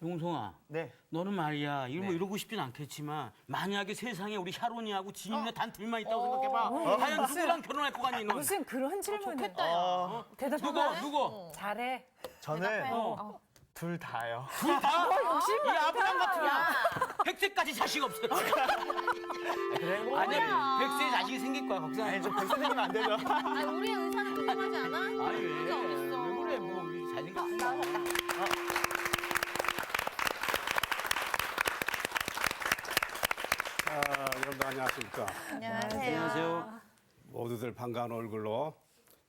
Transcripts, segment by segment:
용성아, 네. 너는 말이야 뭐 네. 이러고 싶진 않겠지만 만약에 세상에 우리 샤론이하고 진윤이 단 둘만 있다고 생각해봐. 과연 누구랑 결혼할 것 같니 넌? 무슨 그런 질문을. 좋겠다. 대답하나? 누구? 잘해. 저는 어. 둘 다요. 둘 다? 이 아브람 같으냐? 100세까지 자식 없어. 아니야, 100세에 자식이 생길 거야, 걱정. 아니, 좀 백세되면 안 되죠. 아니, 우리의 의사는 궁금하지 않아? 아니 왜? 그게 어딨어. 왜 그래? 뭐 우리 잘생겼으니까. 여러분들 안녕하십니까. 안녕하세요. 모두들 반가운 얼굴로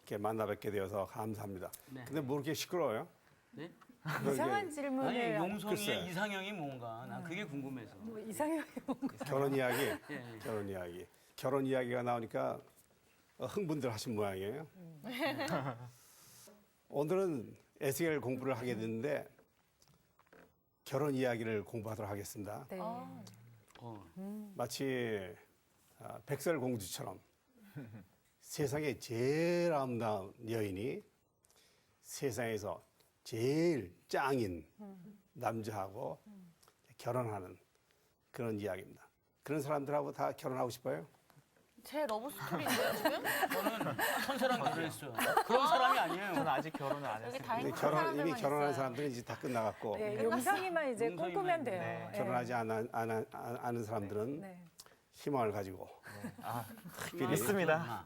이렇게 만나 뵙게 되어서 감사합니다. 네. 근데 뭐 이렇게 시끄러워요? 네? 이상한 아니 질문을. 용성이의 글쎄. 이상형이 뭔가 난 그게 궁금해서. 뭐 이상형이 뭔가. 결혼 이야기, 예. 결혼 이야기. 결혼 이야기가 나오니까 흥분들 하신 모양이에요. 오늘은 에스겔 공부를 하게 됐는데 결혼 이야기를 공부하도록 하겠습니다. 네. 마치 백설공주처럼 세상에 제일 아름다운 여인이 세상에서 제일 짱인 남자하고 결혼하는 그런 이야기입니다. 그런 사람들하고 다 결혼하고 싶어요? 제 러브 스토리인데요, 지금? 저는 천사랑 결혼했어요. 그런 사람이 아니에요. 저는 아직 결혼을 안 여기 했습니다. 다 근데 행복한 사람들만 이미 결혼한 있어요. 사람들은 이제 다 끝나갔고 네, 용상이만 이제 용상이만 꿈꾸면 돼요. 네. 예. 결혼하지 않은 사람들은 네. 희망을 가지고 특별히 믿습니다.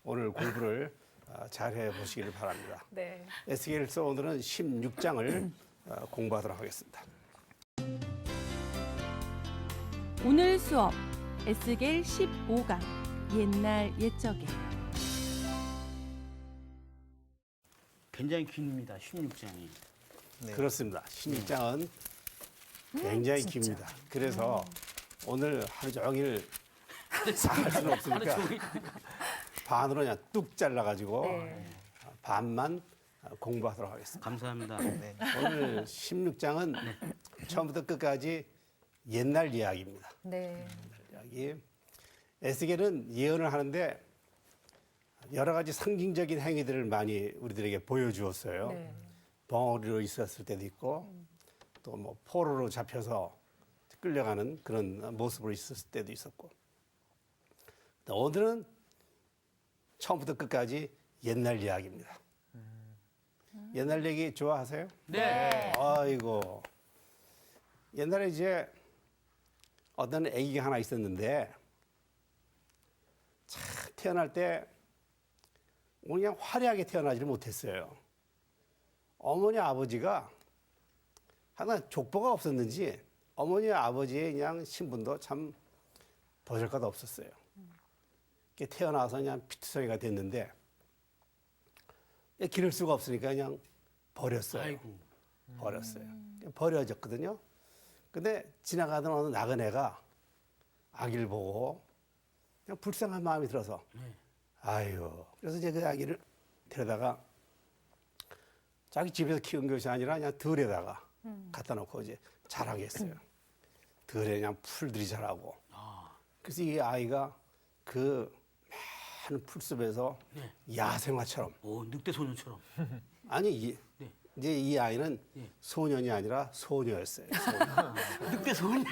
오늘 공부를 잘 해보시기를 바랍니다. 네. 에스겔서 오늘은 16장을 공부하도록 하겠습니다. 오늘 수업 에스겔 15강 옛날 옛적에 굉장히 깁니다. 16장이. 네. 그렇습니다. 16장은 굉장히 깁니다. 그래서 오늘 하루 종일 다 할 수는 없으니까 반으로 그냥 뚝 잘라가지고 네. 반만 공부하도록 하겠습니다. 감사합니다. 네. 오늘 16장은 처음부터 끝까지 옛날 이야기입니다. 네. 이야기. 에스겔은 예언을 하는데 여러 가지 상징적인 행위들을 많이 우리들에게 보여주었어요. 네. 벙어리로 있었을 때도 있고 또 뭐 포로로 잡혀서 끌려가는 그런 모습으로 있었을 때도 있었고 오늘은 처음부터 끝까지 옛날 이야기입니다. 옛날 얘기 좋아하세요? 네. 아이고 옛날에 이제 어떤 아기가 하나 있었는데 참 태어날 때 그냥 화려하게 태어나지를 못했어요. 어머니 아버지가 하나 족보가 없었는지 어머니 아버지의 그냥 신분도 참 보잘것 없었어요. 태어나서 그냥 피투성이가 됐는데 기를 수가 없으니까 그냥 버렸어요. 아이고. 버렸어요. 버려졌거든요. 근데 지나가던 어느 나그네가 아기를 보고 그냥 불쌍한 마음이 들어서 아유. 그래서 이제 그 아기를 데려다가 자기 집에서 키운 것이 아니라 그냥 들에다가 갖다 놓고 이제 자라게 했어요. 들에 그냥 풀들이 자라고. 그래서 이 아이가 그 많은 풀숲에서 야생화처럼 오, 늑대 소년처럼. 아니 네. 이제 이 아이는 소년이 아니라 소녀였어요. 소녀. 늑대 소년.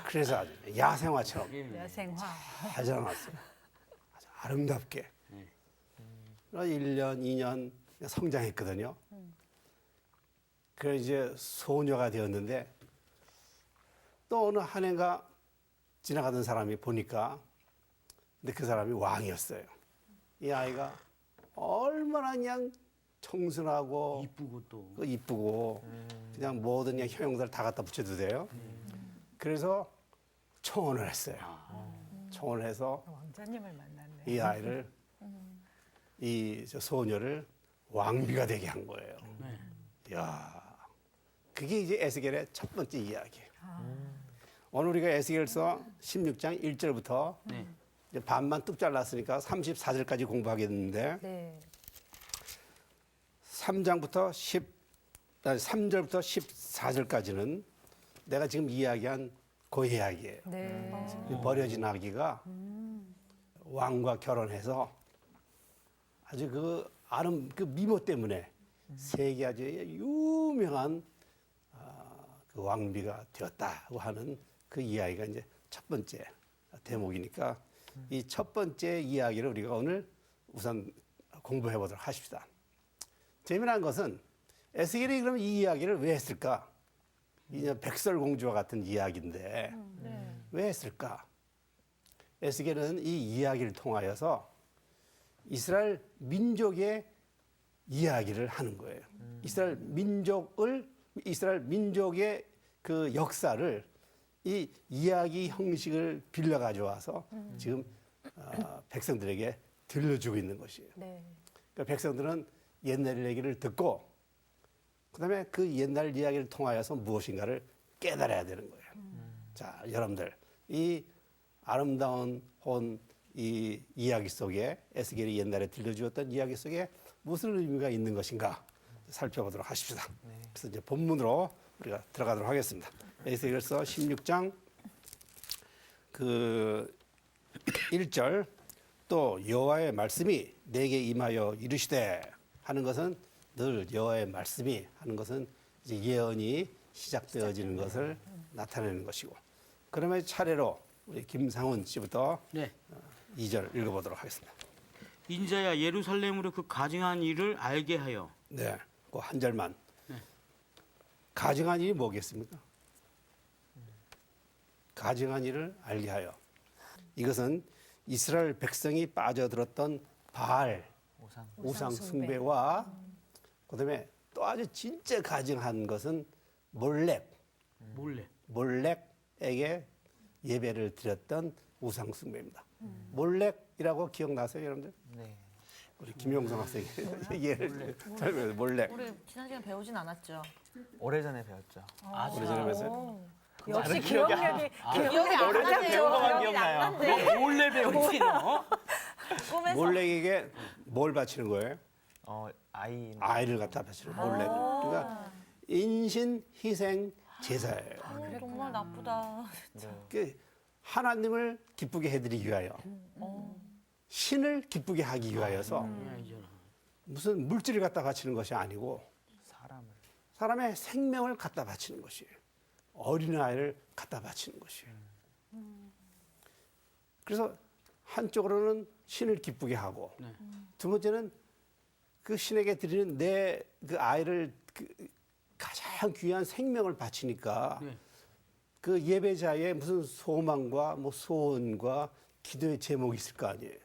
그래서 아주 야생화처럼 야생화. 잘 자라났어요. 아주 아름답게. 네. 1년, 2년 성장했거든요. 그래서 이제 소녀가 되었는데 또 어느 한 해가 지나가던 사람이 보니까 근데 그 사람이 왕이었어요. 이 아이가 얼마나 그냥 청순하고 이쁘고 또. 이쁘고 그냥 모든 그냥 형용사를 다 갖다 붙여도 돼요. 그래서 청혼을 했어요. 청혼을 해서 왕자님을 만났네. 이 아이를 이 소녀를 왕비가 되게 한 거예요. 네. 야, 그게 이제 에스겔의 첫 번째 이야기예요. 오늘 우리가 에스겔서 16장 1절부터 네. 이제 반만 뚝 잘랐으니까 34절까지 공부하게 됐는데 네. 3절부터 14절까지는 내가 지금 이야기한 그 이야기예요. 네. 이 버려진 아기가 왕과 결혼해서 아주 그 미모 때문에 세계 아주 유명한 그 왕비가 되었다고 하는 그 이야기가 이제 첫 번째 대목이니까 이 첫 번째 이야기를 우리가 오늘 우선 공부해 보도록 하십시다. 재미난 것은 에스겔이 그럼 이 이야기를 왜 했을까? 이 백설공주와 같은 이야기인데 네. 왜 했을까? 에스겔은 이 이야기를 통하여서 이스라엘 민족의 이야기를 하는 거예요. 이스라엘 민족의 그 역사를 이 이야기 형식을 빌려 가져와서 지금 백성들에게 들려주고 있는 것이에요. 네. 그러니까 백성들은 옛날 얘기를 듣고 그다음에 그 옛날 이야기를 통하여서 무엇인가를 깨달아야 되는 거예요. 자, 여러분들 이 아름다운 이 이야기 속에 에스겔이 옛날에 들려주었던 이야기 속에 무슨 의미가 있는 것인가 살펴보도록 하십시다. 그래서 이제 본문으로 우리가 들어가도록 하겠습니다. 에스겔서 16장 그 1절 또 여호와의 말씀이 내게 임하여 이르시되 하는 것은 늘 여호와의 말씀이 하는 것은 이제 예언이 시작되어지는 것을 나타내는 것이고 그러면 차례로 우리 김상훈 씨부터 네. 2절 읽어보도록 하겠습니다. 인자야 예루살렘으로 그 가증한 일을 알게 하여. 네, 그 한 절만. 가증한 일이 뭐겠습니까? 가증한 일을 알게 하여. 이것은 이스라엘 백성이 빠져들었던 바알 우상 숭배와 그다음에 또 아주 진짜 가증한 것은 몰렉에게 예배를 드렸던 우상 숭배입니다. 몰렉이라고 기억나세요, 여러분들? 네. 우리 김용성 학생이 예를 설명해 몰렉. 우리 지난 시간 배우진 않았죠. 오래전에 배웠죠. 오래전에 배웠어요. 역시 기억력이 기억이 안 오래전 나네요. 배운 것만 기억이 기억나요. 안 난대. 몰래 배우지 너? 꿈에서. 몰렉에게 뭘 바치는 거예요? 아이를 갖다 바치는 몰렉. 그러니까 인신 희생 제사예요. 정말 나쁘다. 그 하나님을 기쁘게 해드리기 위하여 신을 기쁘게 하기 위하여서 무슨 물질을 갖다 바치는 것이 아니고 사람의 생명을 갖다 바치는 것이에요. 어린아이를 갖다 바치는 것이에요. 그래서 한쪽으로는 신을 기쁘게 하고 두 번째는 그 신에게 드리는 내 그 아이를 가장 귀한 생명을 바치니까 그 예배자의 무슨 소망과 뭐 소원과 기도의 제목이 있을 거 아니에요.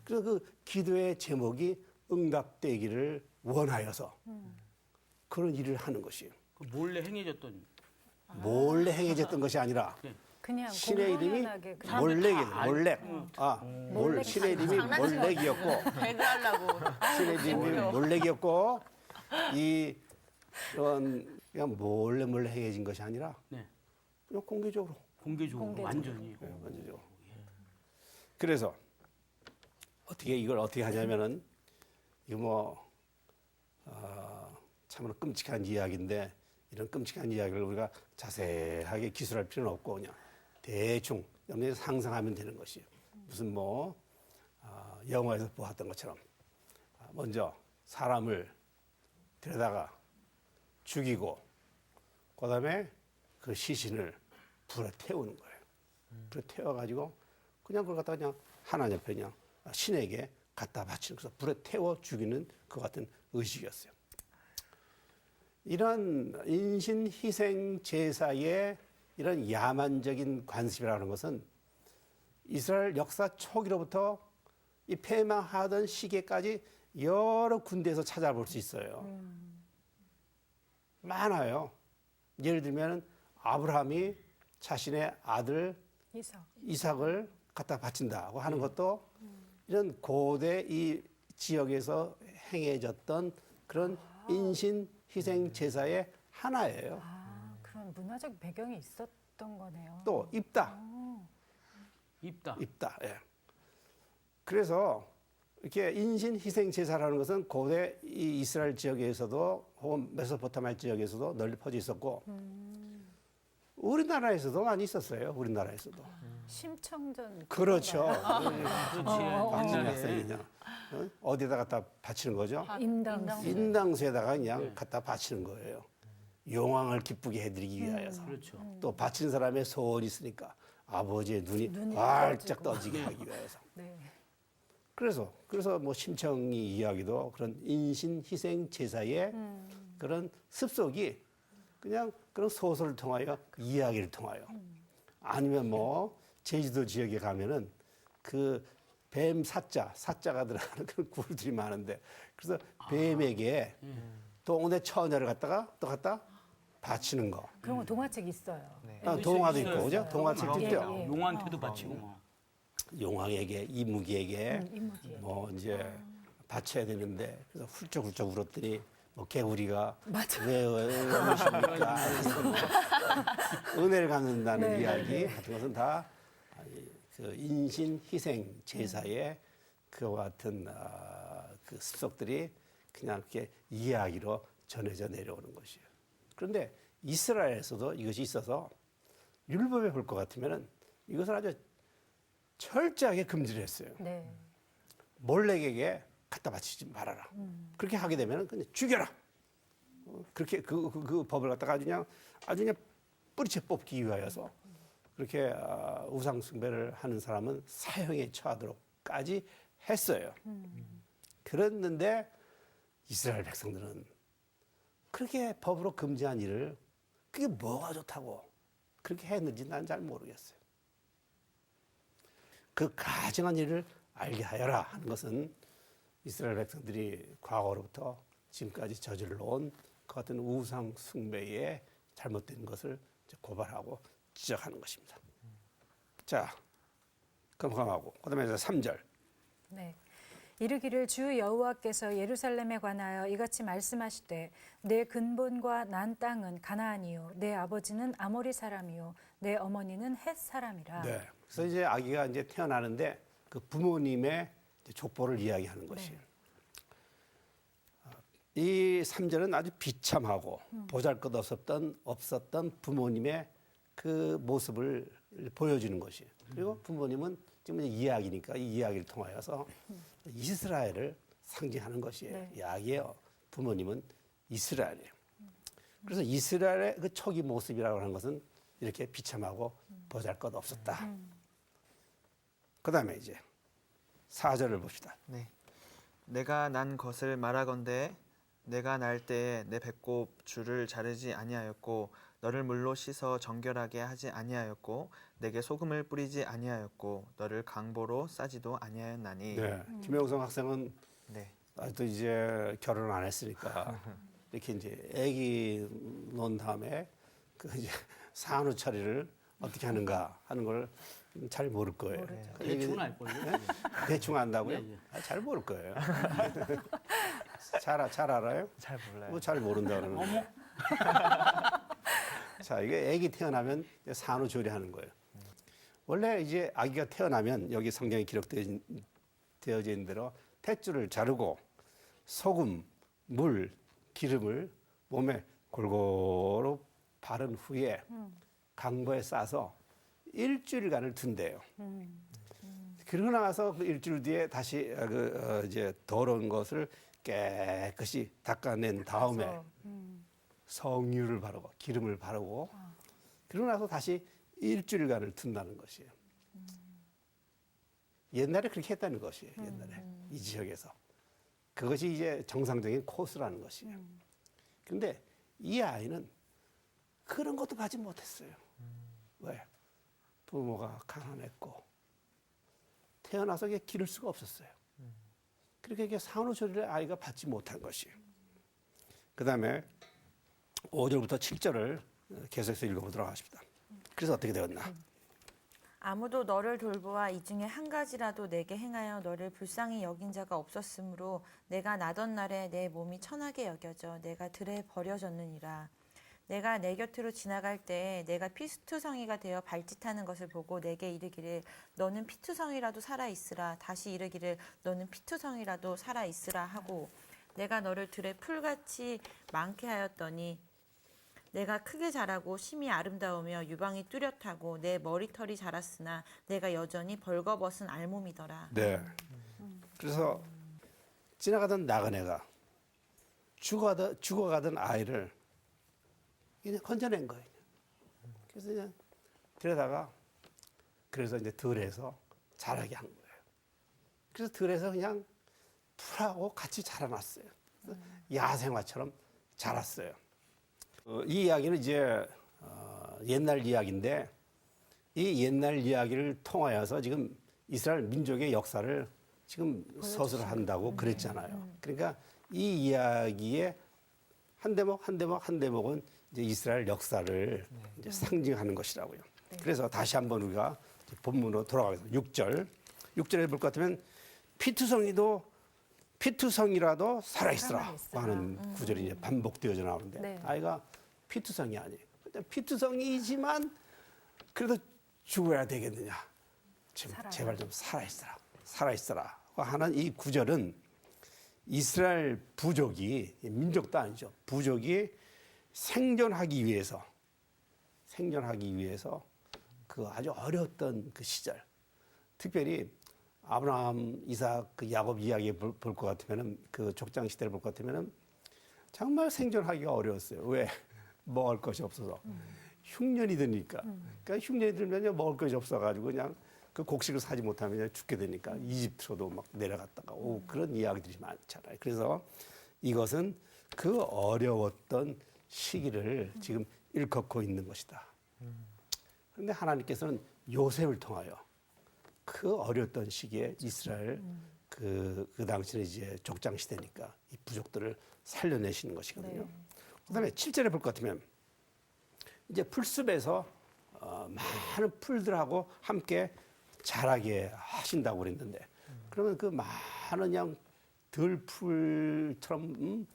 그래서 그 기도의 제목이 응답되기를 원하여서 그런 일을 하는 것이에요. 그 몰래 행해졌던. 몰래 행해졌던 것이 아니라 그냥 신의 이름이 공공연하게 몰렉이에요. 신의 이름이 몰렉이었고 배그하려고. 신의 이름이 몰렉이었고 이런 그냥 몰래 행해진 것이 아니라 네. 그냥 공개적으로. 완전히. 완전적으로. 그래서 이걸 어떻게 하냐면은 이거 참으로 끔찍한 이야기인데 이런 끔찍한 이야기를 우리가 자세하게 기술할 필요는 없고 그냥 대충 여러분이 상상하면 되는 것이에요. 무슨 영화에서 보았던 것처럼 먼저 사람을 데려다가 죽이고 그다음에 그 시신을 불에 태우는 거예요. 불에 태워가지고 그냥 그걸 갖다가 그냥 하나님 앞에 그냥 신에게 갖다 바치는 그래서 불에 태워 죽이는 그 같은 의식이었어요. 이런 인신 희생 제사의 이런 야만적인 관습이라는 것은 이스라엘 역사 초기로부터 이 폐망하던 시기까지 여러 군데에서 찾아볼 수 있어요. 많아요. 예를 들면 아브라함이 자신의 아들 이삭을 갖다 바친다고 하는 것도 이런 고대 이 지역에서 행해졌던 그런 인신 희생 제사의 하나예요. 그런 문화적 배경이 있었던 거네요. 또 입다. 예. 그래서 이렇게 인신 희생 제사라는 것은 고대 이 이스라엘 지역에서도 혹은 메소포타미아 지역에서도 널리 퍼져 있었고 우리나라에서도 많이 있었어요. 우리나라에서도. 심청전. 그렇죠. 그렇지. 학생이냐. 어디다 갖다 바치는 거죠? 인당수. 인당수에다가 그냥 갖다 바치는 거예요. 용왕을 기쁘게 해드리기 위하여서 그렇죠. 또 바친 사람의 소원이 있으니까 아버지의 눈이 눈이 활짝 떠지고. 떠지게 하기 위해서. 네. 그래서 뭐 심청이 이야기도 그런 인신 희생 제사의 그런 습속이 그냥 그런 소설을 통하여 이야기를 통하여 아니면 뭐 제주도 지역에 가면은 그 뱀 사자가 들어가는 그런 굴들이 많은데 그래서 뱀에게 동네 처녀를 갖다 바치는 거. 그런 거 동화책 있어요. 네. 동화도 있어요. 있고 그죠? 동화책도 예, 있죠. 예. 용한테도 바치고 뭐. 용왕에게 이무기에게 이무기에게. 뭐 이제 바쳐야 되는데 그래서 훌쩍훌쩍 울었더니 뭐 개구리가 맞아. 왜 우십니까? 그래서 뭐 은혜를 갖는다는 네, 이야기 같은 것은 다 그 인신 희생 제사의 그와 같은 그 습속들이 그냥 이렇게 이야기로 전해져 내려오는 것이에요. 그런데 이스라엘에서도 이것이 있어서 율법에 볼 것 같으면은 이것을 아주 철저하게 금지를 했어요. 네. 몰렉에게 갖다 바치지 말아라. 그렇게 하게 되면 그냥 죽여라. 그렇게 그 법을 갖다가 아주 그냥 뿌리채 뽑기 위하여서 그렇게 우상 숭배를 하는 사람은 사형에 처하도록까지 했어요. 그랬는데 이스라엘 백성들은 그렇게 법으로 금지한 일을 그게 뭐가 좋다고 그렇게 했는지 난 잘 모르겠어요. 그 가증한 일을 알게 하여라 하는 것은 이스라엘 백성들이 과거로부터 지금까지 저질러 온 그 같은 우상 숭배의 잘못된 것을 이제 고발하고 지적하는 것입니다. 자, 건강하고 그다음에 이제 3절. 네. 이르기를 주 여호와께서 예루살렘에 관하여 이같이 말씀하시되 내 근본과 난 땅은 가나안이요 내 아버지는 아모리 사람이요 내 어머니는 헷 사람이라. 네. 그래서 이제 아기가 이제 태어나는데 그 부모님의 이제 족보를 이야기하는 것이에요. 이 3절은 아주 비참하고 보잘것없었던 부모님의 그 모습을 보여주는 것이에요. 그리고 부모님은 지금 이제 이야기니까 이 이야기를 통하여서 이스라엘을 상징하는 것이에요. 네. 이 아기의 부모님은 이스라엘이에요. 그래서 이스라엘의 그 초기 모습이라고 하는 것은 이렇게 비참하고 보잘것없었다. 그 다음에 이제 4절을 봅시다. 네. 내가 난 것을 말하건대 내가 날 때에 내 배꼽 줄을 자르지 아니하였고 너를 물로 씻어 정결하게 하지 아니하였고 내게 소금을 뿌리지 아니하였고 너를 강보로 싸지도 아니하였나니. 네. 김영성 학생은 네. 아직도 이제 결혼을 안 했으니까 이렇게 이제 아기 놓은 다음에 그 이제 산후 처리를 어떻게 하는가 하는 걸 잘 모를 거예요. 대충은 알걸요. 대충 안다고요? 네, 네. 잘 모를 거예요. 잘 알아요? 잘 몰라요. 뭐 잘 모른다 그러는 거예요. 자, 이게 아기 태어나면 이제 산후 조리하는 거예요. 원래 이제 아기가 태어나면 여기 성경에 기록되어져 있는 대로 탯줄을 자르고 소금, 물, 기름을 몸에 골고루 바른 후에 강보에 싸서 일주일간을 둔대요. 그러고 나서 그 일주일 뒤에 다시 이제 더러운 것을 깨끗이 닦아낸 다음에 성유를 바르고 기름을 바르고 그러고 나서 다시 일주일간을 둔다는 것이에요. 옛날에 그렇게 했다는 것이에요. 옛날에 이 지역에서. 그것이 이제 정상적인 코스라는 것이에요. 그런데 이 아이는 그런 것도 받지 못했어요. 왜? 부모가 가난했고 태어나서 기를 수가 없었어요. 그렇게 산후조리를 아이가 받지 못한 것이에요. 그 다음에 5절부터 7절을 계속해서 읽어보도록 하십니다. 그래서 어떻게 되었나? 아무도 너를 돌보아 이 중에 한 가지라도 내게 행하여 너를 불쌍히 여긴 자가 없었으므로 내가 나던 날에 내 몸이 천하게 여겨져 내가 들에 버려졌느니라. 내가 내 곁으로 지나갈 때에 내가 피투성이가 되어 발짓하는 것을 보고 내게 이르기를 너는 피투성이라도 살아있으라. 다시 이르기를 너는 피투성이라도 살아있으라 하고 내가 너를 들에 풀같이 많게 하였더니 내가 크게 자라고 심히 아름다우며 유방이 뚜렷하고 내 머리털이 자랐으나 내가 여전히 벌거벗은 알몸이더라. 네. 그래서 지나가던 나그네가 죽어가던 아이를 그냥 건져낸 거예요. 그래서 그냥 들여다가 그래서 이제 들에서 자라게 한 거예요. 그래서 들에서 그냥 풀하고 같이 자라났어요. 야생화처럼 자랐어요. 이 이야기는 이제 옛날 이야기인데 이 옛날 이야기를 통하여서 지금 이스라엘 민족의 역사를 지금 서술한다고 그랬잖아요. 그러니까 이 이야기의 한 대목 한 대목 한 대목은 이제 이스라엘 역사를 이제 상징하는 것이라고요. 그래서 다시 한번 우리가 본문으로 돌아가겠습니다. 6절에 볼 것 같으면 피투성이라도 살아있으라 하는 구절이 이제 반복되어져 나오는데 네. 아이가 피투성이 아니에요. 피투성이지만 그래도 죽어야 되겠느냐. 제발 좀 살아있어라 하는 이 구절은 이스라엘 부족이 민족도 아니죠. 부족이 생존하기 위해서 그 아주 어려웠던 그 시절, 특별히 아브라함, 이삭, 그 야곱 이야기 볼 것 같으면은 그 족장 시대를 볼 것 같으면은 정말 생존하기가 어려웠어요. 왜? 먹을 것이 없어서. 흉년이 드니까. 그러니까 흉년이 들면 먹을 것이 없어가지고 그냥 그 곡식을 사지 못하면 그냥 죽게 되니까 이집트로도 막 내려갔다가 그런 이야기들이 많잖아요. 그래서 이것은 그 어려웠던 시기를 지금 일컫고 있는 것이다. 그런데 하나님께서는 요셉을 통하여 그 어려웠던 시기에 이스라엘 그 당시는 이제 족장 시대니까 이 부족들을 살려내시는 것이거든요. 그다음에 7절에 볼 것 같으면 이제 풀숲에서 많은 풀들하고 함께 자라게 하신다고 그랬는데 그러면 그 많은 그냥 들풀처럼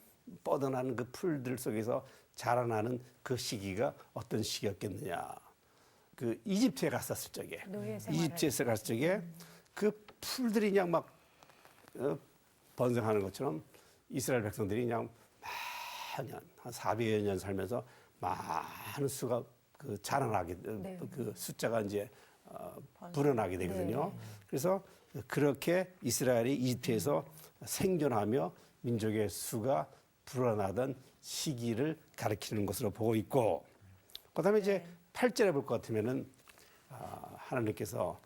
뻗어나는 그 풀들 속에서 자라나는 그 시기가 어떤 시기였겠느냐. 그 이집트에 갔었을 적에 이집트에서 갔을 적에 그 풀들이 그냥 막 번성하는 것처럼 이스라엘 백성들이 그냥 한 400여 년 살면서 많은 수가 그 자라나게 그 숫자가 이제 불어나게 되거든요. 그래서 그렇게 이스라엘이 이집트에서 생존하며 민족의 수가 불어나던 시기를 가리키는 것으로 보고 있고, 그다음에 이제 8절에 볼 것 같으면은 하나님께서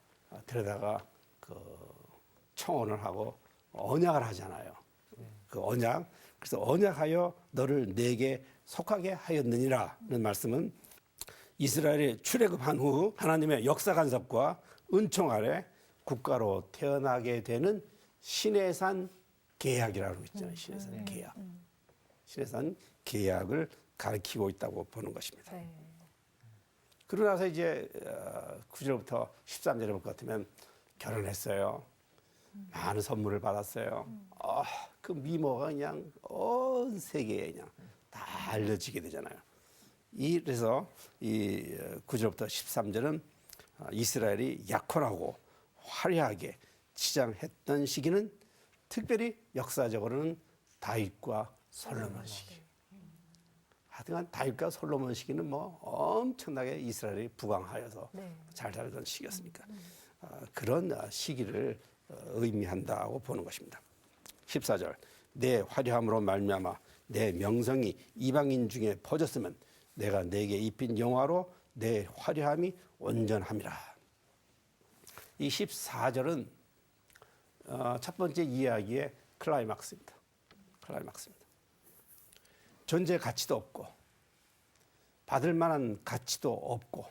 데려다가 그 청혼을 하고 언약을 하잖아요. 그 언약. 그래서 언약하여 너를 내게 속하게 하였느니라는 말씀은 이스라엘이 출애굽한 후 하나님의 역사 간섭과 은총 아래 국가로 태어나게 되는 시내산 계약이라고 있잖아요. 시내산 계약. 시내산 계약을 가리키고 있다고 보는 것입니다. 그러고 나서 이제 9절부터 13절에 볼 것 같으면 결혼했어요. 많은 선물을 받았어요. 그 미모가 그냥 온 세계에 그냥 다 알려지게 되잖아요. 그래서 이 9절부터 13절은 이스라엘이 약혼하고 화려하게 치장했던 시기는 특별히 역사적으로는 다윗과 솔로몬 시기. 하여간 다윗과 솔로몬 시기는 뭐 엄청나게 이스라엘이 부강하여서 잘 살던 시기였으니까 그런 시기를 의미한다고 보는 것입니다. 14절 내 화려함으로 말미암아 내 명성이 이방인 중에 퍼졌으면 내가 내게 입힌 영화로 내 화려함이 온전함이라. 이 14절은 첫 번째 이야기의 클라이막스입니다. 존재 가치도 없고 받을 만한 가치도 없고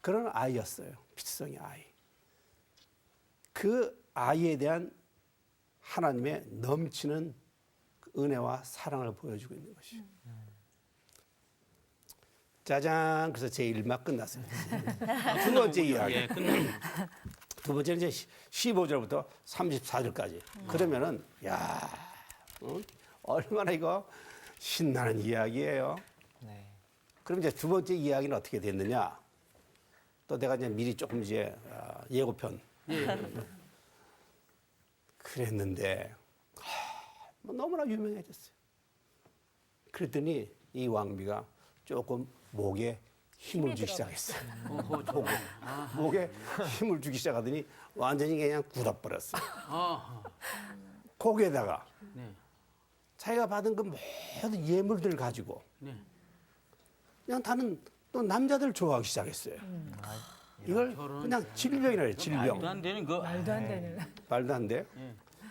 그런 아이였어요. 피투성이 아이. 그 아이에 대한 하나님의 넘치는 은혜와 사랑을 보여주고 있는 것이죠. 짜잔. 그래서 제 1막 끝났어요. 두 번째 이야기. 예, 두 번째는 이제 15절부터 34절까지. 그러면은 얼마나 이거 신나는 이야기예요. 그럼 이제 두 번째 이야기는 어떻게 됐느냐? 또 내가 이제 미리 조금 이제 예고편 그랬는데 뭐 너무나 유명해졌어요. 그랬더니 이 왕비가 조금 목에 힘을 주기 시작했어요. 목에 힘을 주기 시작하더니 완전히 그냥 굳어버렸어요. 거기에다가 자기가 받은 그 모든 예물들을 가지고 그냥 다른 또 남자들 좋아하기 시작했어요. 이걸 그냥 질병이라 해요. 질병. 말도 안 되는 거. 말도 안 되는. 말도 안 돼요.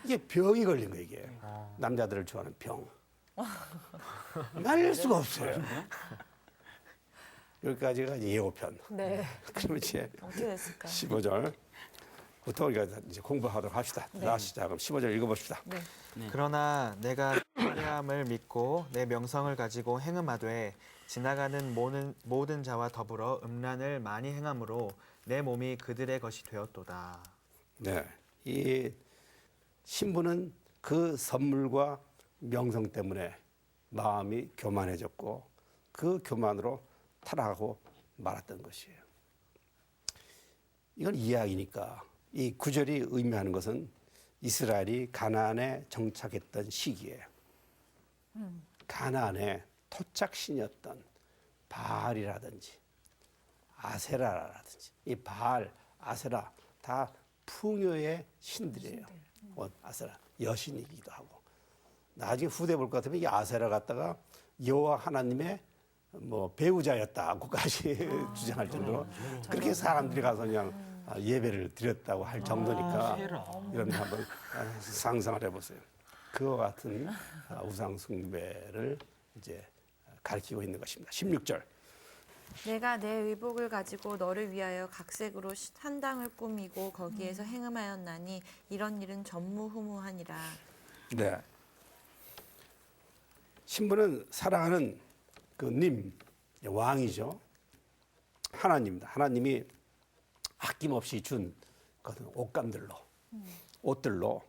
이게 병이 걸린 거예요. 이게 남자들을 좋아하는 병. 말릴 수가 없어요. 여기까지가 이제 예고편. 네. 그러면 이제 어떻게 됐을까? 15절부터 우리가 이제 공부하도록 합시다. 자, 그럼 15절 읽어봅시다. 네. 그러나 내가 화려함을 믿고 내 명성을 가지고 행음하되 지나가는 모든 자와 더불어 음란을 많이 행함으로 내 몸이 그들의 것이 되었도다. 네, 이 신부는 그 선물과 명성 때문에 마음이 교만해졌고 그 교만으로 타락하고 말았던 것이에요. 이건 이야기니까 이 구절이 의미하는 것은 이스라엘이 가나안에 정착했던 시기예요. 가나안에 토착신이었던 바알이라든지 아세라라든지 이 바알, 아세라 다 풍요의 신들이에요. 아세라 여신이기도 하고 나중에 후대 볼 것 같으면 이 아세라 갖다가 여호와 하나님의 뭐 배우자였다고까지 주장할 정도로 그렇게 사람들이 가서 그냥 예배를 드렸다고 할 정도니까 여러분 한번 상상을 해보세요. 그와 같은 우상 숭배를 이제 가르치고 있는 것입니다. 16절. 내가 내 의복을 가지고 너를 위하여 각색으로 산당을 꾸미고 거기에서 행음하였나니 이런 일은 전무후무하니라. 네. 신부는 사랑하는 그 님, 왕이죠. 하나님입니다. 하나님이 아낌없이 준 그것은 옷들로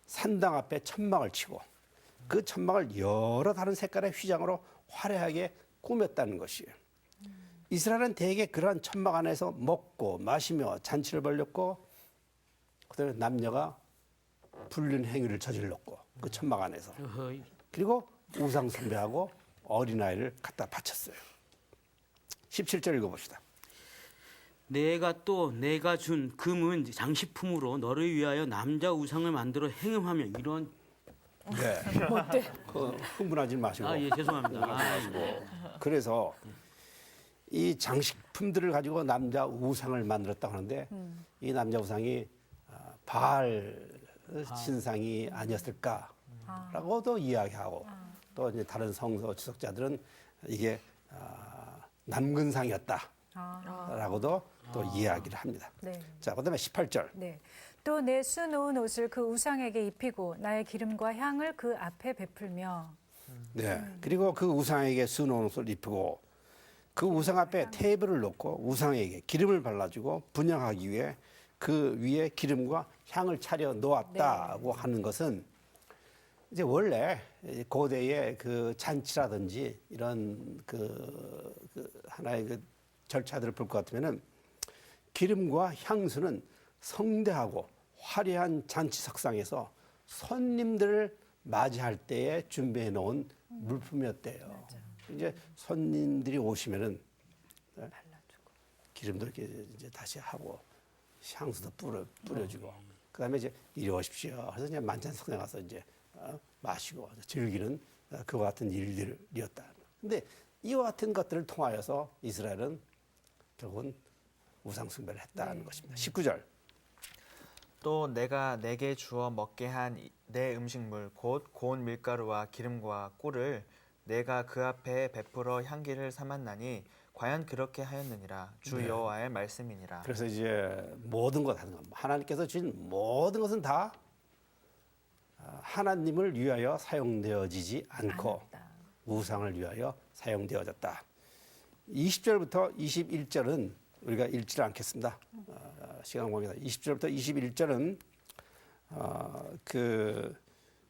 산당 앞에 천막을 치고 그 천막을 여러 다른 색깔의 휘장으로 화려하게 꾸몄다는 것이에요. 이스라엘은 대개 그러한 천막 안에서 먹고 마시며 잔치를 벌였고 그다음에 남녀가 불륜 행위를 저질렀고 그 천막 안에서 그리고 우상 숭배하고 어린아이를 갖다 바쳤어요. 17절 읽어봅시다. 내가 준 금은 장식품으로 너를 위하여 남자 우상을 만들어 행음하며 이런. 네. 흥분하지 마시고. 아, 예, 죄송합니다. 마시고. 그래서 이 장식품들을 가지고 남자 우상을 만들었다고 하는데 이 남자 우상이 바알 신상이 아니었을까라고도 이야기하고 또 이제 다른 성서 주석자들은 이게 남근상이었다라고도 또 이야기를 합니다. 네. 자, 그다음에 18절. 네. 또 내 수놓은 옷을 그 우상에게 입히고 나의 기름과 향을 그 앞에 베풀며. 네. 그리고 그 우상에게 수놓은 옷을 입히고 그 우상 앞에 테이블을 놓고 우상에게 기름을 발라주고 분양하기 위해 그 위에 기름과 향을 차려 놓았다고 하는 것은 이제 원래 고대의 그 잔치라든지 이런 그 하나의 그 절차들을 볼 것 같으면은 기름과 향수는 성대하고 화려한 잔치석상에서 손님들을 맞이할 때에 준비해 놓은 물품이었대요. 이제 손님들이 오시면은 기름도 이렇게 이제 다시 하고 향수도 뿌려주고 그다음에 이제 이리 오십시오. 그래서 그냥 만찬석상에 가서 이제 마시고 즐기는 그와 같은 일들이었다. 근데 이와 같은 것들을 통하여서 이스라엘은 결국은 우상 숭배를 했다는 것입니다. 19절. 또 내가 내게 주어 먹게 한 내 음식물 곧 고운 밀가루와 기름과 꿀을 내가 그 앞에 베풀어 향기를 삼았나니 과연 그렇게 하였느니라. 주 여호와의 말씀이니라. 그래서 이제 모든 것 하는 것, 하나님께서 주신 모든 것은 다 하나님을 위하여 사용되어지지 않고 우상을 위하여 사용되어졌다. 20절부터 21절은 우리가 읽지를 않겠습니다. 시간 관계상 20절부터 21절은 그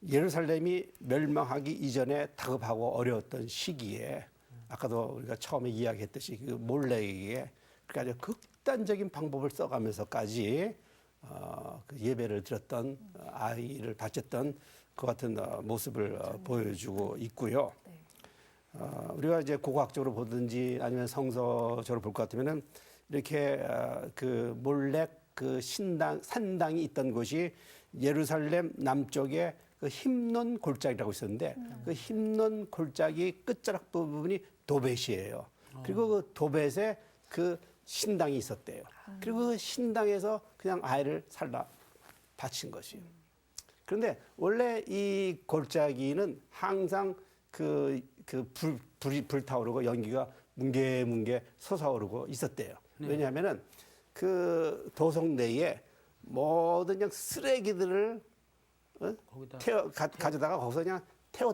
예루살렘이 멸망하기 이전에 다급하고 어려웠던 시기에 아까도 우리가 처음에 이야기했듯이 그 몰렉에게 아주 극단적인 방법을 써가면서까지 그 예배를 드렸던 아이를 바쳤던 그 같은 모습을 보여주고 있고요. 우리가 이제 고고학적으로 보든지 아니면 성서적으로 볼 것 같으면은 이렇게 그 몰렉 그 산당이 있던 곳이 예루살렘 남쪽에 그 흰논 골짜기라고 있었는데 그 흰논 골짜기 끝자락 부분이 도벳이에요. 그리고 그 도벳에 그 신당이 있었대요. 그리고 그 신당에서 그냥 아이를 살라 바친 것이에요. 그런데 원래 이 골짜기는 항상 불이 불타오르고 연기가 뭉게뭉게 솟아오르고 있었대요. 왜냐하면은 그 도성 내에 모든 그냥 쓰레기들을 가져다가 거기서 그냥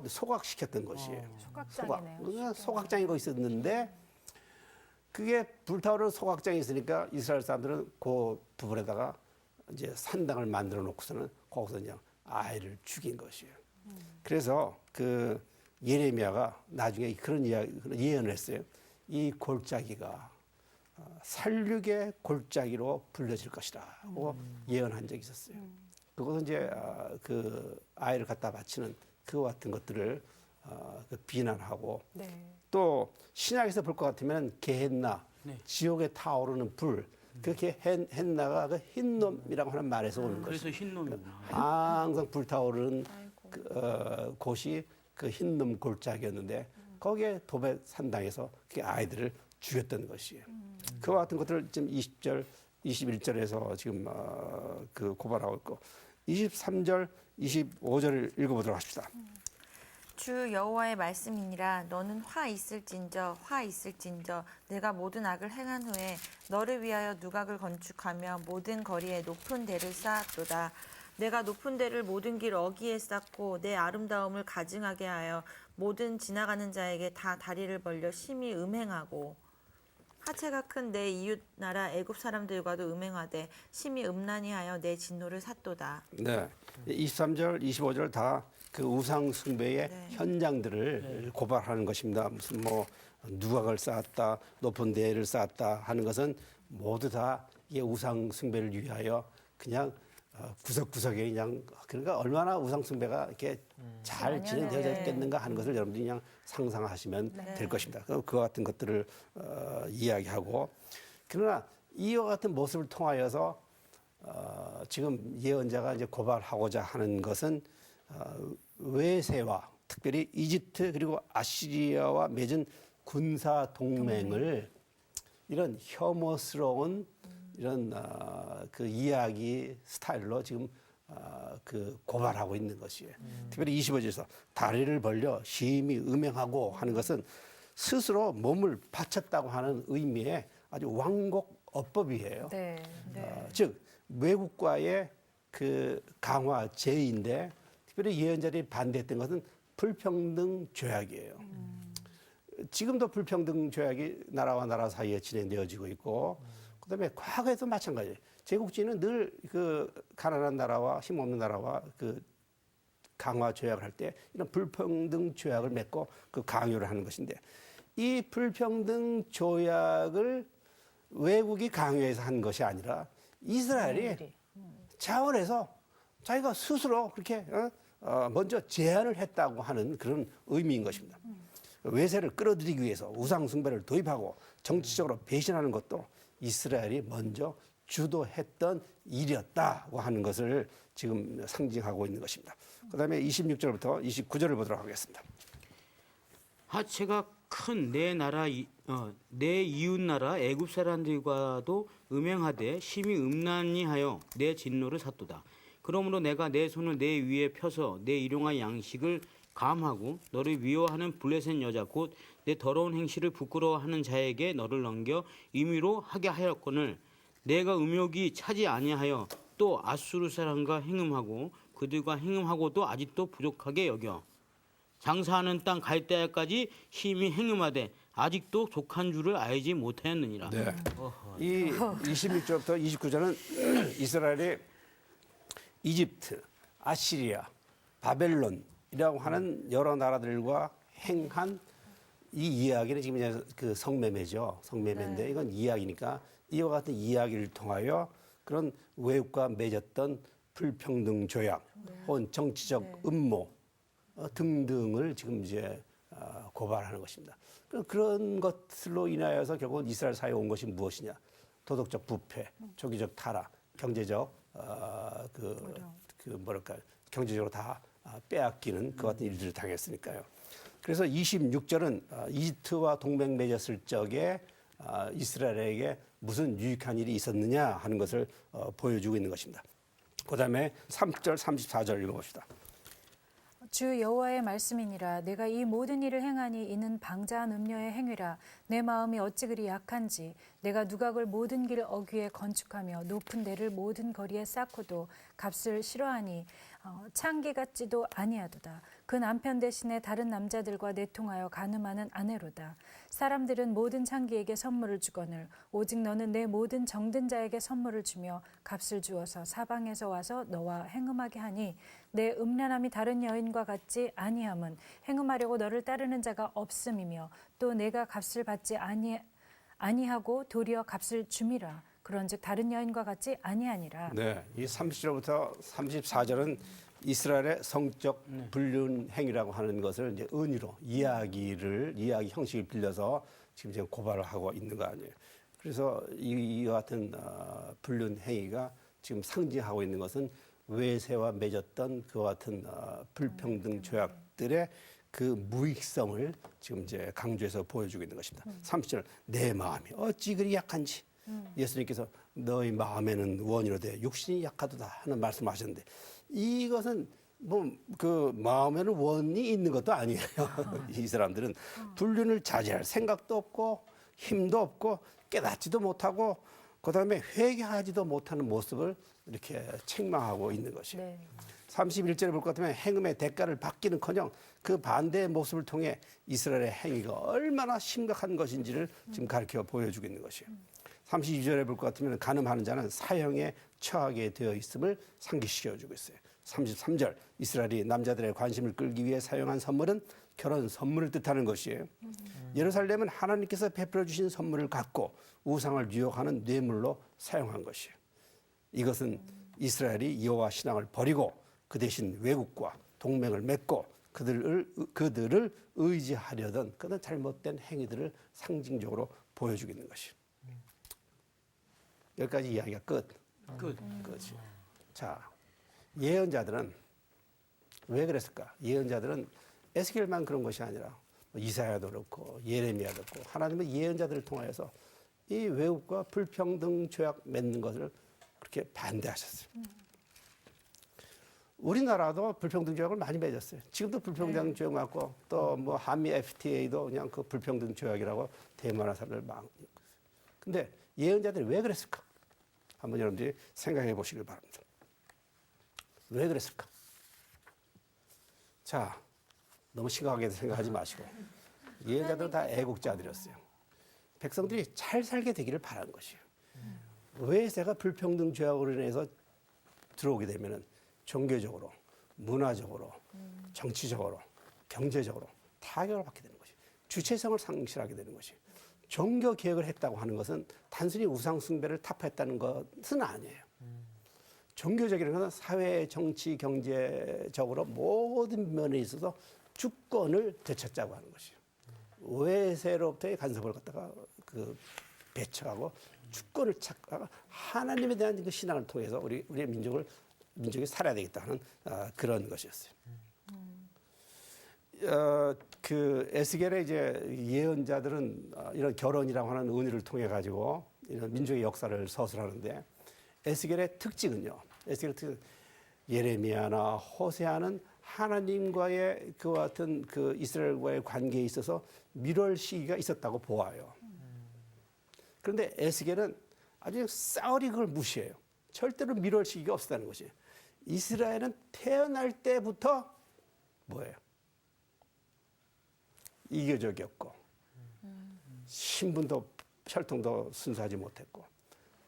소각시켰던 것이에요. 소각장이네요. 그냥 소각장이 거기 있었는데 그게 불타오르는 소각장이 있으니까 이스라엘 사람들은 그 부분에다가 이제 산당을 만들어 놓고서는 거기서 그냥 아이를 죽인 것이에요. 그래서 그 예레미야가 나중에 그런 예언을 했어요. 이 골짜기가 살육의 골짜기로 불려질 것이다 하고 예언한 적이 있었어요. 그것은 이제 그 아이를 갖다 바치는 그와 같은 것들을 비난하고 또 신약에서 볼 것 같으면 게헨나 지옥에 타오르는 불 그렇게 헨나가 그 흰놈이라고 하는 말에서 오는 것이죠. 그래서 흰놈이구나. 항상 불타오르는 곳이 그 흰놈 골짜기였는데 거기에 도벳 산당에서 그 아이들을 죽였던 것이에요. 그와 같은 것들을 지금 20절, 21절에서 지금 그 고발하고 있고 23절, 25절을 읽어보도록 합시다. 주 여호와의 말씀이니라. 너는 화 있을진저 내가 모든 악을 행한 후에 너를 위하여 누각을 건축하며 모든 거리에 높은 대를 쌓았도다. 내가 높은 대를 모든 길 어귀에 쌓고 내 아름다움을 가증하게 하여 모든 지나가는 자에게 다 다리를 벌려 심히 음행하고 하체가 큰 내 이웃 나라 애굽 사람들과도 음행하되 심히 음란히 하여 내 진노를 샀도다. 네, 23절, 25절 다 그 우상 숭배의 현장들을 고발하는 것입니다. 무슨 뭐 누각을 쌓았다, 높은 대를 쌓았다 하는 것은 모두 다 이게 우상 숭배를 위하여 그냥 구석구석에 그냥 그러니까 얼마나 우상 숭배가 이렇게 잘 진행되어져 있겠는가 하는 것을 여러분들이 그냥 상상하시면 될 것입니다. 그와 같은 것들을 이야기하고 그러나 이와 같은 모습을 통하여서 지금 예언자가 이제 고발하고자 하는 것은 외세와 특별히 이집트 그리고 아시리아와 맺은 군사 동맹을 이런 혐오스러운 이런 그 이야기 스타일로 지금 그 고발하고 있는 것이에요. 특별히 25절에서 다리를 벌려 심히 음행하고 하는 것은 스스로 몸을 바쳤다고 하는 의미의 아주 완곡 어법이에요. 즉 외국과의 그 강화 제의인데 특별히 예언자들이 반대했던 것은 불평등 조약이에요. 지금도 불평등 조약이 나라와 나라 사이에 진행되어지고 있고 그다음에 과거에도 마찬가지예요. 제국주의는 늘 그 가난한 나라와 힘없는 나라와 그 강화 조약을 할 때 이런 불평등 조약을 맺고 그 강요를 하는 것인데 이 불평등 조약을 외국이 강요해서 한 것이 아니라 이스라엘이 자원해서 자기가 스스로 그렇게 먼저 제안을 했다고 하는 그런 의미인 것입니다. 외세를 끌어들이기 위해서 우상 숭배를 도입하고 정치적으로 배신하는 것도 이스라엘이 먼저 주도했던 일이었다고 하는 것을 지금 상징하고 있는 것입니다. 그다음에 26절부터 29절을 보도록 하겠습니다. 하체가 큰 내 이웃 나라 애굽 사람들과도 음행하되 심히 음란히 하여 내 진노를 샀도다. 그러므로 내가 내 손을 내 위에 펴서 내 일용할 양식을 감하고 너를 미워하는 블레셋 여자 곧 내 더러운 행실을 부끄러워하는 자에게 너를 넘겨 임의로 하게 하였거늘 내가 음욕이 차지 아니하여 또 아수르 사람과 행음하고 그들과 행음하고도 아직도 부족하게 여겨 장사하는 땅 갈대아까지 심히 행음하되 아직도 족한 줄을 알지 못하였느니라. 네. 이 26절부터 29절은 이스라엘이 이집트, 아시리아, 바벨론이라고 하는 여러 나라들과 행한 이 이야기는 지금 이제 그 성매매죠. 성매매인데 이건 이야기니까 이와 같은 이야기를 통하여 그런 외국과 맺었던 불평등 조약 혹은 정치적 음모 등등을 지금 이제 고발하는 것입니다. 그런 것들로 인하여서 결국은 이스라엘 사회에 온 것이 무엇이냐? 도덕적 부패, 조기적 타락, 경제적 경제적으로 다 빼앗기는 그 같은 일들을 당했으니까요. 그래서 26절은 이집트와 동맹 맺었을 적에 이스라엘에게 무슨 유익한 일이 있었느냐 하는 것을 보여주고 있는 것입니다. 그다음에 30절, 34절 읽어봅시다. 주 여호와의 말씀이니라 내가 이 모든 일을 행하니 이는 방자한 음녀의 행위라 내 마음이 어찌 그리 약한지 내가 누각을 모든 길 어귀에 건축하며 높은 데를 모든 거리에 쌓고도 값을 싫어하니 창기 같지도 아니하도다. 그 남편 대신에 다른 남자들과 내통하여 간음하는 아내로다. 사람들은 모든 창기에게 선물을 주거늘 오직 너는 내 모든 정든 자에게 선물을 주며 값을 주어서 사방에서 와서 너와 행음하게 하니 내 음란함이 다른 여인과 같지 아니함은 행음하려고 너를 따르는 자가 없음이며 또 내가 값을 받지 아니하고 도리어 값을 줌이라. 그런즉 다른 여인과 같지 아니하니라. 네, 이 30절부터 34절은 이스라엘의 성적 불륜 행위라고 하는 것을 이제 은유로 이야기 형식을 빌려서 지금 고발을 하고 있는 거 아니에요. 그래서 이와 같은 불륜 행위가 지금 상징하고 있는 것은 외세와 맺었던 그와 같은 불평등 조약들의 그 무익성을 지금 이제 강조해서 보여주고 있는 것입니다. 30절 내 마음이 어찌 그리 약한지 예수님께서 너희 마음에는 원이로되 육신이 약하도다 하는 말씀하셨는데 이것은 뭐 그 마음에는 원이 있는 것도 아니에요. 이 사람들은 불륜을 자제할 생각도 없고 힘도 없고 깨닫지도 못하고 그다음에 회개하지도 못하는 모습을 이렇게 책망하고 있는 것이에요. 네. 31절에 볼 것 같으면 행음의 대가를 받기는커녕 그 반대의 모습을 통해 이스라엘의 행위가 얼마나 심각한 것인지를 지금 가르쳐 보여주고 있는 것이에요. 32절에 볼 것 같으면 간음하는 자는 사형에 처하게 되어 있음을 상기시켜주고 있어요. 33절 이스라엘이 남자들의 관심을 끌기 위해 사용한 선물은 결혼 선물을 뜻하는 것이에요. 예루살렘은 하나님께서 베풀어 주신 선물을 갖고 우상을 유혹하는 뇌물로 사용한 것이에요. 이것은 이스라엘이 여호와 신앙을 버리고 그 대신 외국과 동맹을 맺고 그들을 의지하려던 그런 잘못된 행위들을 상징적으로 보여주고 있는 것이에요. 여기까지 이야기가 끝이지. 자, 예언자들은 왜 그랬을까? 예언자들은 에스겔만 그런 것이 아니라 이사야도 그렇고 예레미야도 그렇고 하나님은 예언자들을 통하여서 이 외국과 불평등 조약 맺는 것을 그렇게 반대하셨어요. 우리나라도 불평등 조약을 많이 맺었어요. 지금도 불평등 조약 맞고 또 뭐 한미 FTA도 그냥 그 불평등 조약이라고 대만한 사람들 많고. 근데 예언자들이 왜 그랬을까? 한번 여러분들이 생각해 보시길 바랍니다. 왜 그랬을까? 자, 너무 심각하게 생각하지 마시고 예언자들은 다 애국자들이었어요. 백성들이 잘 살게 되기를 바란 것이에요. 외세가 불평등 조약으로 인해서 들어오게 되면은 종교적으로, 문화적으로, 정치적으로, 경제적으로 타격을 받게 되는 것이에요. 주체성을 상실하게 되는 것이에요. 종교 개혁을 했다고 하는 것은 단순히 우상 숭배를 타파했다는 것은 아니에요. 종교적인 것은 사회, 정치, 경제적으로 모든 면에 있어서 주권을 되찾자고 하는 것이에요. 외세로부터의 간섭을 갖다가 배척하고 주권을 찾다가 하나님에 대한 그 신앙을 통해서 우리의 민족이 살아야 되겠다 하는 그런 것이었어요. 그 에스겔의 이제 예언자들은 이런 결혼이라고 하는 은유를 통해 가지고 이런 민족의 역사를 서술하는데 에스겔의 특징은요. 예레미야나 호세아는 하나님과의 그와 같은 그 이스라엘과의 관계에 있어서 미룰 시기가 있었다고 보아요. 그런데 에스겔은 아주 싸그리 그걸 무시해요. 절대로 미룰 시기가 없었다는 것이에요. 이스라엘은 태어날 때부터 뭐예요? 이교적이었고 신분도 혈통도 순수하지 못했고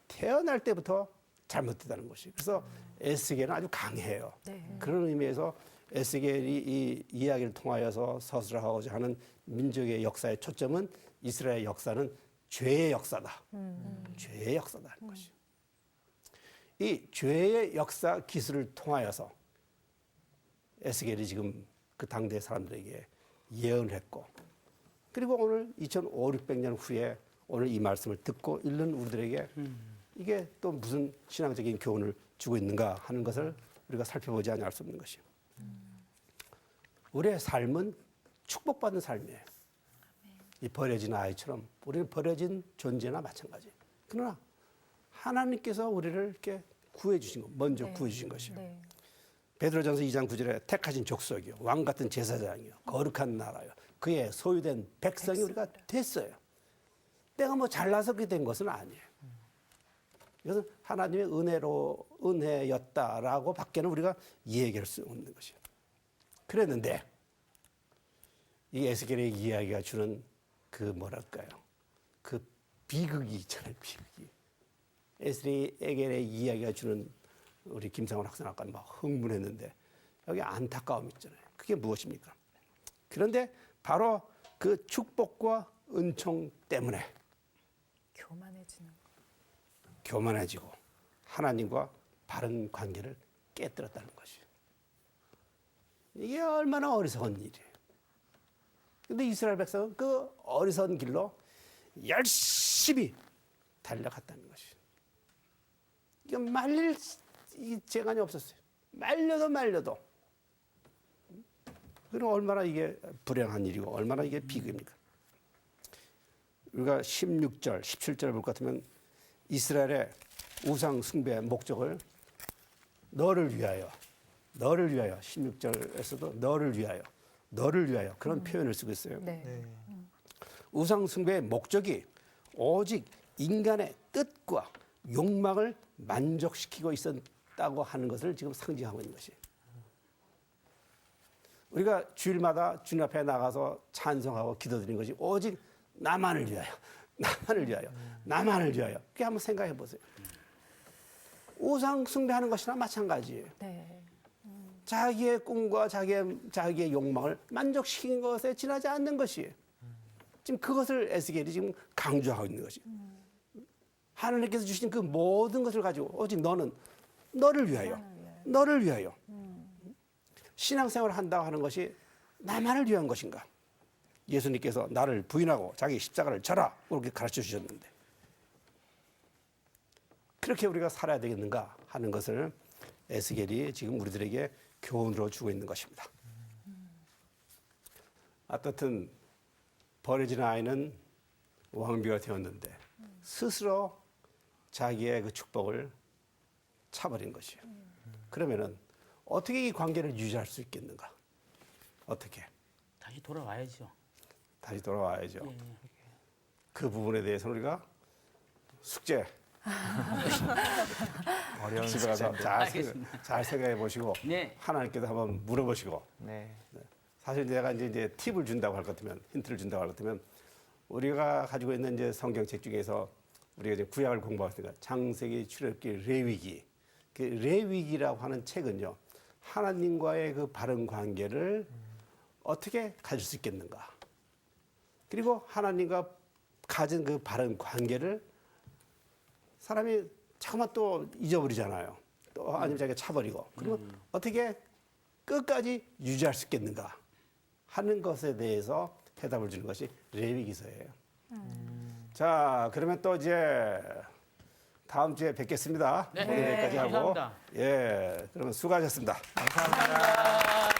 태어날 때부터 잘못됐다는 것이. 그래서 에스겔은 아주 강해요. 네. 그런 의미에서 에스겔이 이 이야기를 통하여서 서술하고자 하는 민족의 역사의 초점은 이스라엘 역사는 죄의 역사다. 죄의 역사다는 것이. 이 죄의 역사 기술을 통하여서 에스겔이 지금 그 당대 사람들에게 예언을 했고 그리고 오늘 2500년 후에 오늘 이 말씀을 듣고 읽는 우리들에게 이게 또 무슨 신앙적인 교훈을 주고 있는가 하는 것을 우리가 살펴보지 않을 수 없는 것이에요. 우리의 삶은 축복받는 삶이에요. 이 버려진 아이처럼 우리는 버려진 존재나 마찬가지. 그러나 하나님께서 우리를 이렇게 구해 주신 거, 먼저 네. 구해 주신 것이요. 네. 베드로전서 2장 9절에 택하신 족속이요, 왕 같은 제사장이요, 거룩한 나라요, 그의 소유된 백성이 우리가 됐어요. 내가 뭐 잘나서 그렇게 된 것은 아니에요. 이것은 하나님의 은혜였다라고 밖에는 우리가 얘기할 수 없는 것이에요. 그랬는데 이 에스겔의 이야기가 주는 그 뭐랄까요? 그 비극이 있잖아요. 비극이. 에스겔의 이야기가 주는 우리 김상원 학생 아까 막 흥분했는데 여기 안타까움 있잖아요. 그게 무엇입니까? 그런데 바로 그 축복과 은총 때문에 교만해지고 하나님과 바른 관계를 깨뜨렸다는 것이에요. 이게 얼마나 어리석은 일이에요. 근데 이스라엘 백성은 그 어리석은 길로 열심히 달려갔다는 것이에요. 이게 말릴 재간이 없었어요. 말려도. 그럼 얼마나 이게 불행한 일이고 얼마나 이게 비극입니까? 우리가 16절, 17절을 볼 것 같으면 이스라엘의 우상 숭배의 목적을 너를 위하여 16절에서도 너를 위하여 그런 표현을 쓰고 있어요. 네. 네. 우상 숭배의 목적이 오직 인간의 뜻과 욕망을 만족시키고 있었다고 하는 것을 지금 상징하고 있는 것이에요. 우리가 주일마다 주님 앞에 나가서 찬송하고 기도드리는 것이 오직 나만을 위하여. 그렇게 한번 생각해 보세요. 우상 숭배하는 것이나 마찬가지예요. 네. 자기의 꿈과 자기의 욕망을 만족시킨 것에 지나지 않는 것이에요. 지금 그것을 에스겔이 지금 강조하고 있는 것이에요. 하나님께서 주신 그 모든 것을 가지고 오직 너는 너를 위하여. 신앙생활을 한다고 하는 것이 나만을 위한 것인가? 예수님께서 나를 부인하고 자기 십자가를 져라 그렇게 가르쳐 주셨는데 그렇게 우리가 살아야 되겠는가 하는 것을 에스겔이 지금 우리들에게 교훈으로 주고 있는 것입니다. 어떻든 버려진 아이는 왕비가 되었는데 스스로 자기의 그 축복을 차버린 것이에요. 그러면은 어떻게 이 관계를 유지할 수 있겠는가? 어떻게? 다시 돌아와야죠. 다시 돌아와야죠. 예. 그 부분에 대해서는 우리가 숙제 어려운 집에 가서 숙제인데. 잘 생각해 보시고 네. 하나님께도 한번 물어보시고 네. 사실 내가 이제 팁을 준다고 할 것 같으면 힌트를 준다고 할 것 같으면 우리가 가지고 있는 이제 성경책 중에서 우리가 이제 구약을 공부했으니까 창세기, 출애굽기, 레위기 그 레위기라고 하는 책은요 하나님과의 그 바른 관계를 어떻게 가질 수 있겠는가 그리고 하나님과 가진 그 바른 관계를 사람이 자꾸만 또 잊어버리잖아요. 또 아니면 자기가 차버리고. 그리고 어떻게 끝까지 유지할 수 있겠는가 하는 것에 대해서 대답을 주는 것이 레위기서예요. 자, 그러면 또 이제 다음 주에 뵙겠습니다. 네. 오늘 여기까지 하고. 감사합니다. 예, 그러면 수고하셨습니다. 감사합니다.